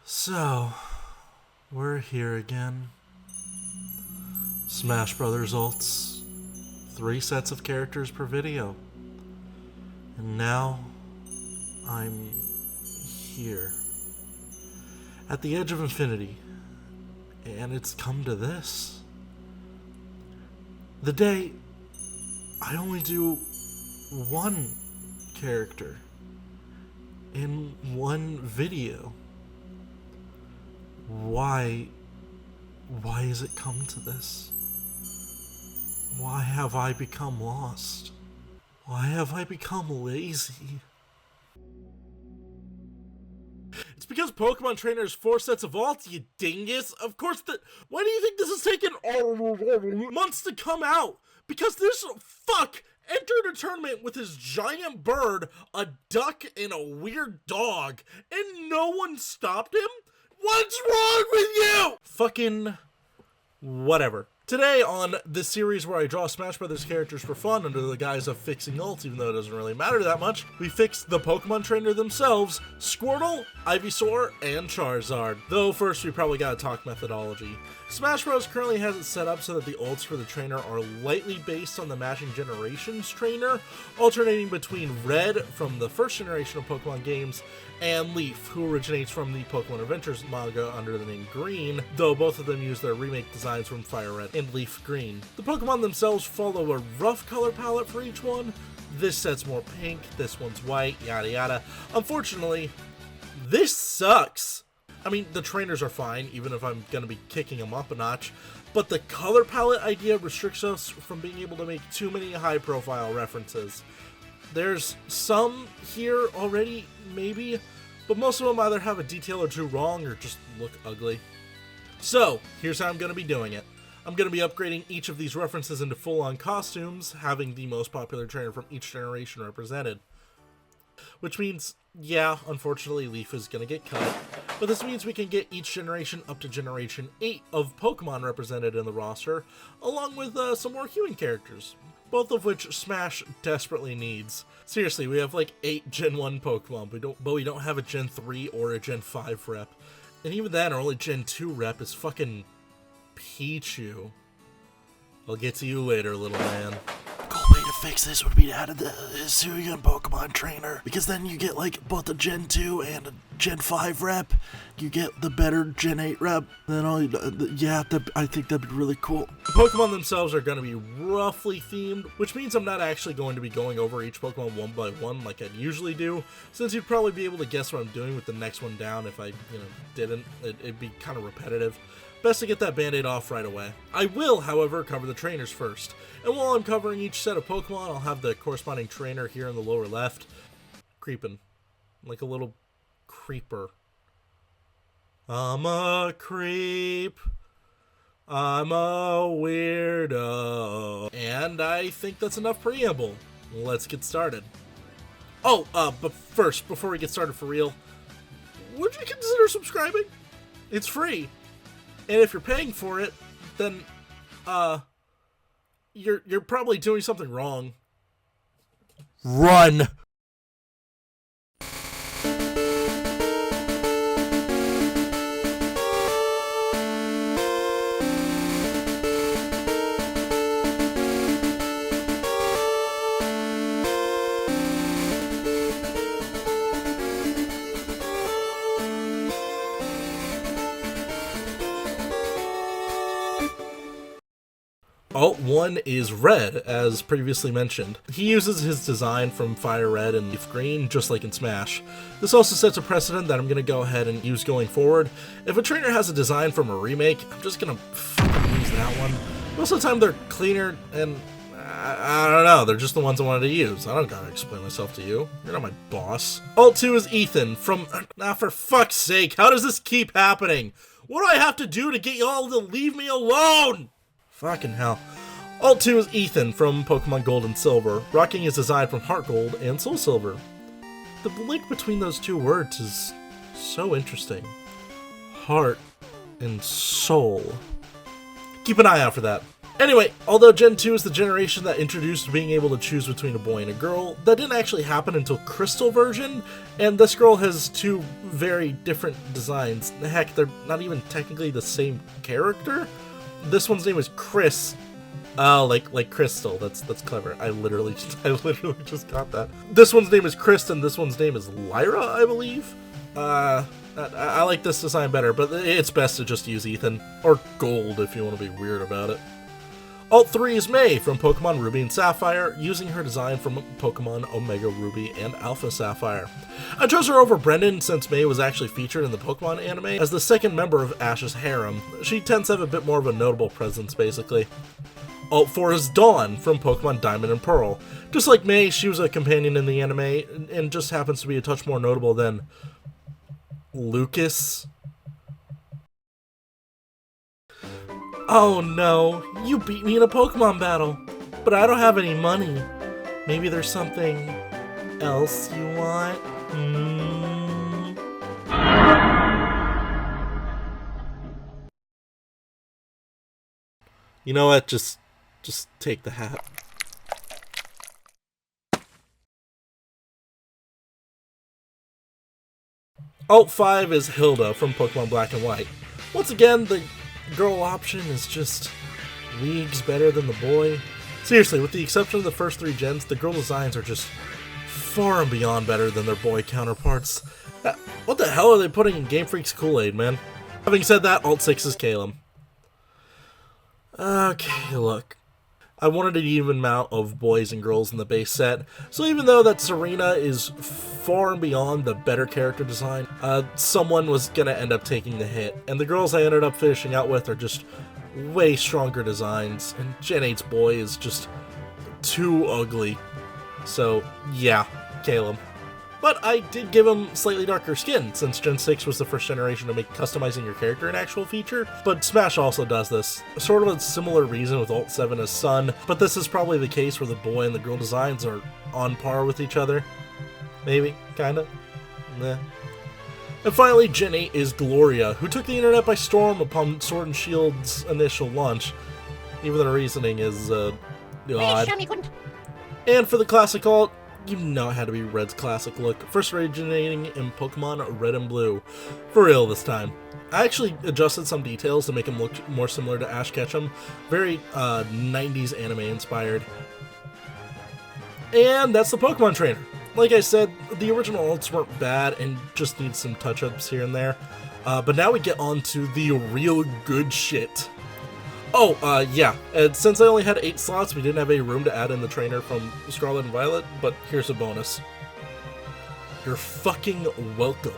So, we're here again. Smash Brothers ults. 3 sets of characters per video. And now, I'm here. At the edge of infinity. And it's come to this. The day I only do one character in one video. Why has it come to this? Why have I become lost? Why have I become lazy? It's because Pokemon Trainer has 4 sets of alts, you dingus! Of course, why do you think this has taken months to come out? Because this fuck entered a tournament with his giant bird, a duck, and a weird dog, and no one stopped him? What's wrong with you? Fucking whatever. Today on this series where I draw Smash Brothers characters for fun under the guise of fixing ults, even though it doesn't really matter that much, we fixed the Pokemon Trainer themselves, Squirtle, Ivysaur, and Charizard. Though first we probably gotta talk methodology. Smash Bros. Currently has it set up so that the ults for the trainer are lightly based on the Matching Generations trainer, alternating between Red from the first generation of Pokemon games and Leaf, who originates from the Pokemon Adventures manga under the name Green, though both of them use their remake designs from Fire Red and Leaf Green. The Pokemon themselves follow a rough color palette for each one. This set's more pink, this one's white, yada yada. Unfortunately, this sucks. I mean, the trainers are fine, even if I'm going to be kicking them up a notch, but the color palette idea restricts us from being able to make too many high-profile references. There's some here already, maybe, but most of them either have a detail or two wrong or just look ugly. So, here's how I'm going to be doing it. I'm going to be upgrading each of these references into full-on costumes, having the most popular trainer from each generation represented. Which means, yeah, unfortunately Leaf is going to get cut, but this means we can get each generation up to Generation 8 of Pokemon represented in the roster, along with some more human characters, both of which Smash desperately needs. Seriously, we have like 8 Gen 1 Pokemon, but we don't have a Gen 3 or a Gen 5 rep. And even then, our only Gen 2 rep is fucking Pichu. I'll get to you later, little man. Cool way to fix this would be to add the Hisuian Pokemon Trainer, because then you get like both a Gen 2 and a Gen 5 rep. You get the better Gen 8 rep. Then I think that'd be really cool. The Pokemon themselves are going to be roughly themed, which means I'm not actually going to be going over each Pokemon one by one like I'd usually do, since you'd probably be able to guess what I'm doing with the next one down if I, didn't. It'd be kind of repetitive. Best to get that band-aid off right away. I will, however, cover the trainers first. And while I'm covering each set of Pokemon, I'll have the corresponding trainer here in the lower left, creeping. Like a little creeper. I'm a creep. I'm a weirdo. And I think that's enough preamble. Let's get started. Oh, but first, before we get started for real, would you consider subscribing? It's free. And if you're paying for it, then, you're probably doing something wrong. Run! Alt 1 is Red, as previously mentioned. He uses his design from Fire Red and Leaf Green, just like in Smash. This also sets a precedent that I'm going to go ahead and use going forward. If a trainer has a design from a remake, I'm just going to fucking use that one. Most of the time they're cleaner, and I don't know, they're just the ones I wanted to use. I don't gotta explain myself to you. You're not my boss. Alt 2 is Ethan from... for fuck's sake, how does this keep happening? What do I have to do to get y'all to leave me alone? Fucking hell. Alt 2 is Ethan from Pokemon Gold and Silver, rocking his design from Heart Gold and Soul Silver. The link between those two words is so interesting. Heart and soul. Keep an eye out for that. Anyway, although Gen 2 is the generation that introduced being able to choose between a boy and a girl, that didn't actually happen until Crystal version, and this girl has two very different designs. Heck, they're not even technically the same character. This one's name is Chris. Oh, like Crystal. That's clever. I literally just got that. This one's name is Chris, and this one's name is Lyra, I believe. I like this design better, but it's best to just use Ethan. Or Gold, if you want to be weird about it. Alt 3 is May from Pokemon Ruby and Sapphire, using her design from Pokemon Omega Ruby and Alpha Sapphire. I chose her over Brendan since May was actually featured in the Pokemon anime as the second member of Ash's harem. She tends to have a bit more of a notable presence, basically. Alt 4 is Dawn from Pokemon Diamond and Pearl. Just like May, she was a companion in the anime and just happens to be a touch more notable than Lucas. Oh no, you beat me in a Pokemon battle, but I don't have any money. Maybe there's something else you want? You know what, just take the hat. Alt 5 is Hilda from Pokemon Black and White. Once again, the girl option is just leagues better than the boy. Seriously, with the exception of the first 3 gens, the girl designs are just far and beyond better than their boy counterparts. What the hell are they putting in Game Freak's Kool-Aid, man? Having said that, Alt 6 is Caleb. Okay, look. I wanted an even amount of boys and girls in the base set, so even though that Serena is far and beyond the better character design, someone was gonna end up taking the hit, and the girls I ended up finishing out with are just way stronger designs, and Gen 8's boy is just too ugly. So, yeah, Caleb. But I did give him slightly darker skin, since Gen 6 was the first generation to make customizing your character an actual feature, but Smash also does this. Sort of a similar reason with Alt 7 as Sun, but this is probably the case where the boy and the girl designs are on par with each other. Maybe, kinda. Nah. And finally, Gen 8 is Gloria, who took the internet by storm upon Sword and Shield's initial launch. Even the reasoning is, odd. And for the classic alt, you know it had to be Red's classic look, first originating in Pokemon Red and Blue. For real this time. I actually adjusted some details to make him look more similar to Ash Ketchum, very 90s anime inspired. And that's the Pokemon Trainer. Like I said, the original alts weren't bad and just need some touch-ups here and there. But now we get on to the real good shit. Oh, yeah, and since I only had 8 slots, we didn't have any room to add in the trainer from Scarlet and Violet, but here's a bonus. You're fucking welcome.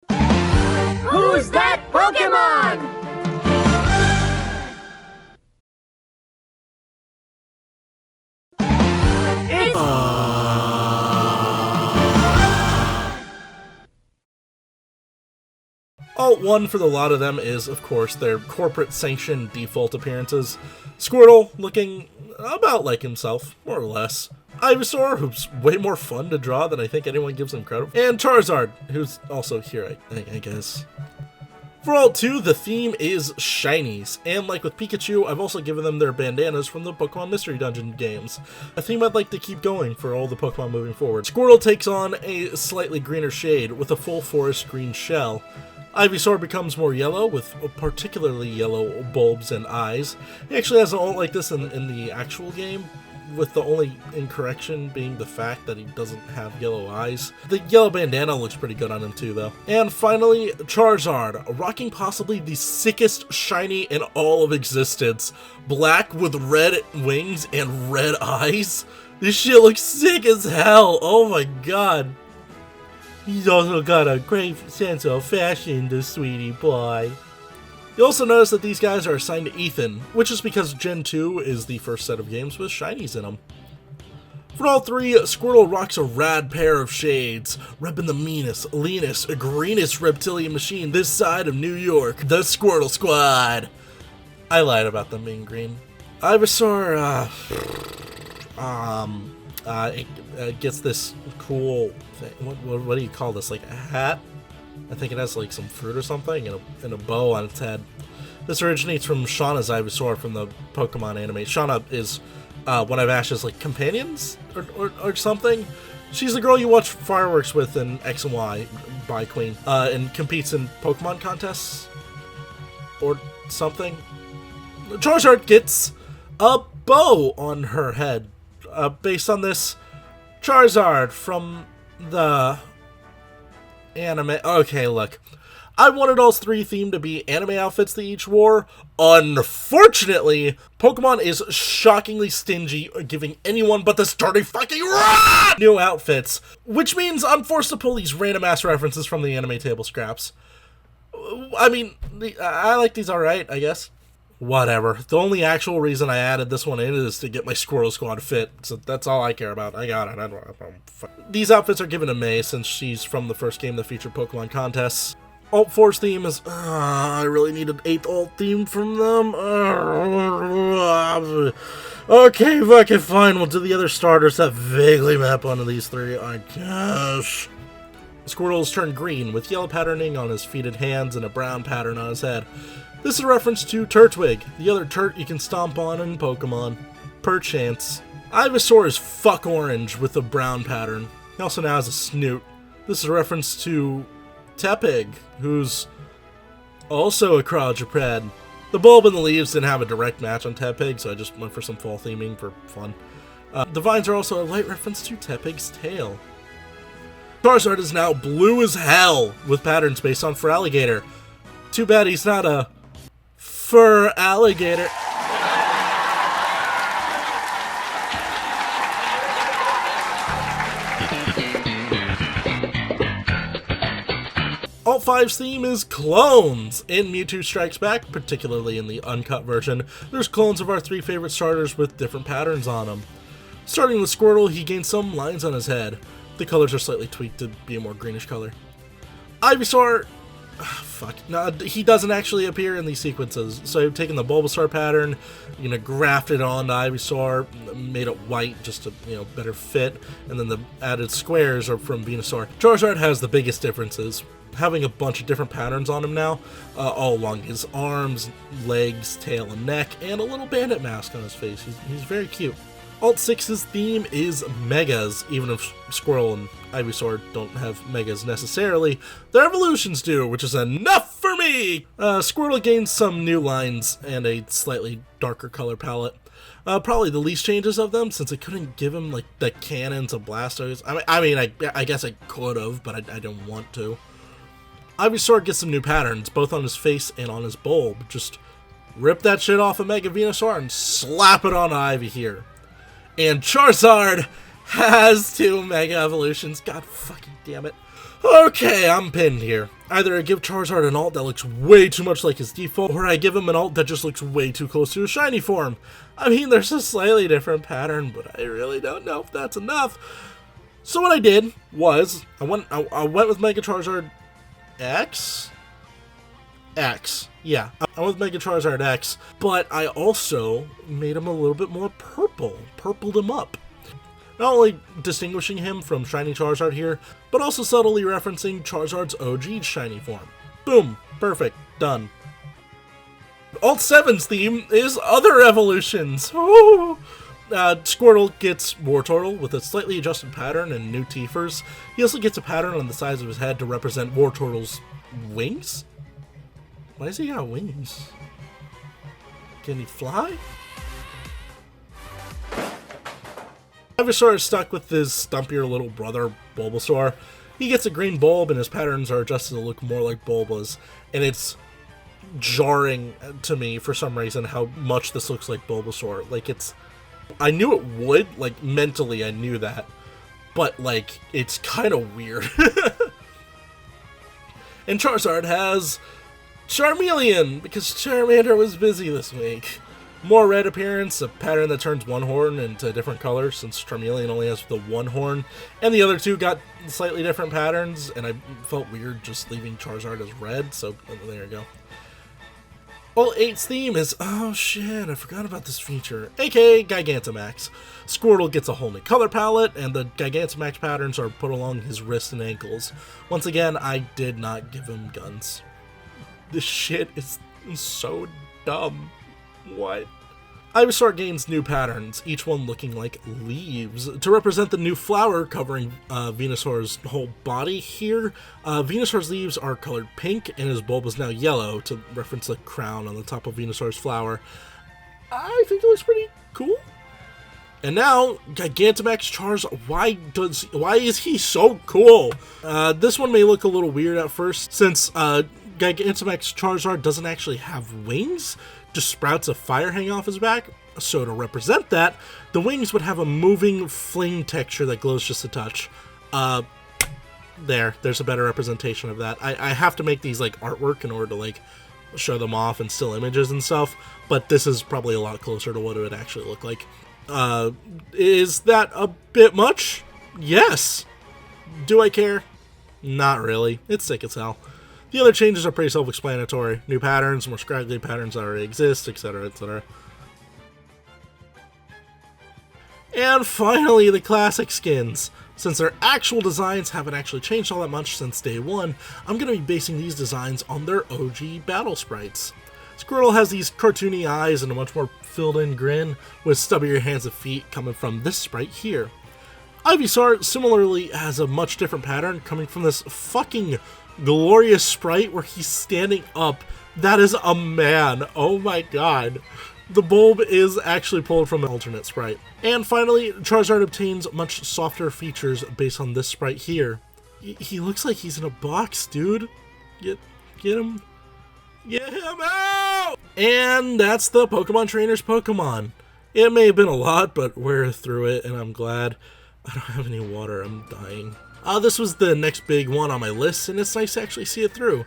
Who's that Pokemon? Alt 1 for the lot of them is, of course, their corporate-sanctioned default appearances. Squirtle, looking about like himself, more or less. Ivysaur, who's way more fun to draw than I think anyone gives him credit for. And Charizard, who's also here, I guess. For Alt 2, the theme is shinies, and like with Pikachu, I've also given them their bandanas from the Pokemon Mystery Dungeon games, a theme I'd like to keep going for all the Pokemon moving forward. Squirtle takes on a slightly greener shade with a full forest green shell. Ivysaur becomes more yellow, with particularly yellow bulbs and eyes. He actually has an ult like this in the actual game, with the only incorrection being the fact that he doesn't have yellow eyes. The yellow bandana looks pretty good on him too, though. And finally, Charizard, rocking possibly the sickest shiny in all of existence. Black with red wings and red eyes. This shit looks sick as hell, oh my god. He's also got a great sense of fashion, the sweetie boy. You'll also notice that these guys are assigned to Ethan, which is because Gen 2 is the first set of games with shinies in them. For all 3, Squirtle rocks a rad pair of shades, repping the meanest, leanest, greenest reptilian machine this side of New York, the Squirtle Squad. I lied about them being green. Ivysaur, it gets this cool thing. What do you call this? Like a hat? I think it has like some fruit or something and a bow on its head. This originates from Shauna's Ivysaur from the Pokemon anime. Shauna is one of Ash's like companions or something. She's the girl you watch fireworks with in X and Y by Queen, and competes in Pokemon contests or something. Charizard gets a bow on her head, based on this Charizard from the anime. Okay, look. I wanted all three themed to be anime outfits they each wore. Unfortunately, Pokemon is shockingly stingy giving anyone but the starting fucking rod new outfits, which means I'm forced to pull these random ass references from the anime table scraps. I mean, I like these alright, I guess. Whatever. The only actual reason I added this one in is to get my Squirtle Squad fit, so that's all I care about. I got it. These outfits are given to May since she's from the first game that featured Pokemon contests. Alt 4's theme is, I really need an 8th alt theme from them. Okay, fuck it, fine. We'll do the other starters that vaguely map onto these three, I guess. Squirtle's turned green with yellow patterning on his feet and hands and a brown pattern on his head. This is a reference to Turtwig, the other Turt you can stomp on in Pokemon. Perchance. Ivysaur is fuck orange with a brown pattern. He also now has a snoot. This is a reference to Tepig, who's also a quadruped. The bulb and the leaves didn't have a direct match on Tepig, so I just went for some fall theming for fun. The vines are also a light reference to Tepig's tail. Charizard is now blue as hell, with patterns based on Feraligatr. Too bad he's not a Feraligatr. Alt 5's theme is clones! In Mewtwo Strikes Back, particularly in the uncut version, there's clones of our three favorite starters with different patterns on them. Starting with Squirtle, he gains some lines on his head. The colors are slightly tweaked to be a more greenish color. Ivysaur... No, he doesn't actually appear in these sequences. So I've taken the Bulbasaur pattern, grafted it onto Ivysaur, made it white just to, better fit, and then the added squares are from Venusaur. Charizard has the biggest differences, having a bunch of different patterns on him now, all along his arms, legs, tail, and neck, and a little bandit mask on his face. He's very cute. Alt 6's theme is Megas, even if Squirtle and Ivysaur don't have Megas necessarily. Their evolutions do, which is enough for me! Squirtle gains some new lines and a slightly darker color palette. Probably the least changes of them, since I couldn't give him, the cannons of Blastoise. I guess I could've, but I didn't want to. Ivysaur gets some new patterns, both on his face and on his bulb. Just rip that shit off of Mega Venusaur and slap it on Ivy here. And Charizard has 2 Mega Evolutions. God fucking damn it. Okay, I'm pinned here. Either I give Charizard an alt that looks way too much like his default, or I give him an alt that just looks way too close to his shiny form. I mean, there's a slightly different pattern, but I really don't know if that's enough. So what I did was, I went with Mega Charizard X? X. Yeah, I went with Mega Charizard X, but I also made him a little bit more purple. Purpled him up. Not only distinguishing him from Shiny Charizard here, but also subtly referencing Charizard's OG shiny form. Boom. Perfect. Done. Alt 7's theme is other evolutions. Squirtle gets Wartortle with a slightly adjusted pattern and new teethers. He also gets a pattern on the sides of his head to represent Wartortle's wings? Why does he got wings? Can he fly? Ivysaur is stuck with his stumpier little brother, Bulbasaur. He gets a green bulb and his patterns are adjusted to look more like Bulba's, and it's jarring to me for some reason how much this looks like Bulbasaur. I knew it would, mentally I knew that, but, it's kind of weird. And Charizard has Charmeleon, because Charmander was busy this week. More red appearance, a pattern that turns one horn into a different color, since Charmeleon only has the one horn, and the other two got slightly different patterns, and I felt weird just leaving Charizard as red, so there you go. Alt 8's theme is, oh shit, I forgot about this feature, aka Gigantamax. Squirtle gets a whole new color palette, and the Gigantamax patterns are put along his wrists and ankles. Once again, I did not give him guns. This shit is so dumb. What? Ivysaur gains new patterns, each one looking like leaves. To represent the new flower covering Venusaur's whole body here, Venusaur's leaves are colored pink and his bulb is now yellow to reference the crown on the top of Venusaur's flower. I think it looks pretty cool. And now, Gigantamax Charizard, why is he so cool? This one may look a little weird at first, since Gigantamax Charizard doesn't actually have wings, just sprouts of fire hanging off his back. So to represent that, the wings would have a moving flame texture that glows just a touch. There's a better representation of that. I have to make these like artwork in order to like show them off in still images and stuff, but this is probably a lot closer to what it would actually look like. Is that a bit much? Yes. Do I care? Not really. It's sick as hell. The other changes are pretty self-explanatory. New patterns, more scraggly patterns that already exist, etc, etc. And finally, the classic skins. Since their actual designs haven't actually changed all that much since day one, I'm going to be basing these designs on their OG battle sprites. Squirtle has these cartoony eyes and a much more filled-in grin, with stubbier hands and feet coming from this sprite here. Ivysaur similarly has a much different pattern coming from this fucking glorious sprite where he's standing up. That is a man. Oh my god. The bulb is actually pulled from an alternate sprite. And finally, Charizard obtains much softer features based on this sprite here. He looks like he's in a box, dude. Get him. Get him out! And that's the Pokemon Trainer's Pokemon. It may have been a lot, but we're through it, and I'm glad. I don't have any water, I'm dying. This was the next big one on my list, and it's nice to actually see it through.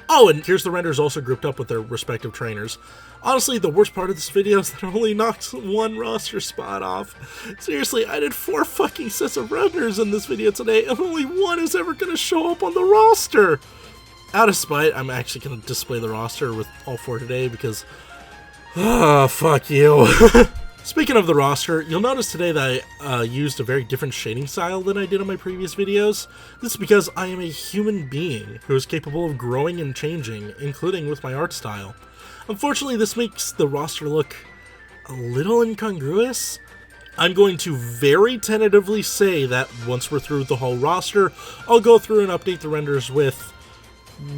Oh, and here's the renders also grouped up with their respective trainers. Honestly, the worst part of this video is that I only knocked one roster spot off. Seriously, I did 4 fucking sets of renders in this video today, and only one is ever going to show up on the roster. Out of spite, I'm actually going to display the roster with all 4 today because... fuck you. Speaking of the roster, you'll notice today that I used a very different shading style than I did on my previous videos. This is because I am a human being who is capable of growing and changing, including with my art style. Unfortunately, this makes the roster look a little incongruous. I'm going to very tentatively say that once we're through the whole roster, I'll go through and update the renders with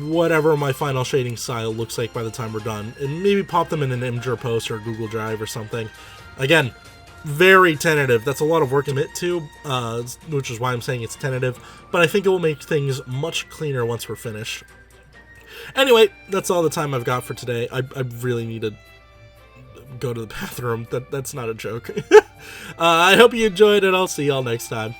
whatever my final shading style looks like by the time we're done, and maybe pop them in an Imgur post or Google Drive or something. Again, very tentative. That's a lot of work to commit to, which is why I'm saying it's tentative, but I think it will make things much cleaner once we're finished. Anyway, that's all the time I've got for today. I really need to go to the bathroom. That's not a joke. I hope you enjoyed it. I'll see y'all next time.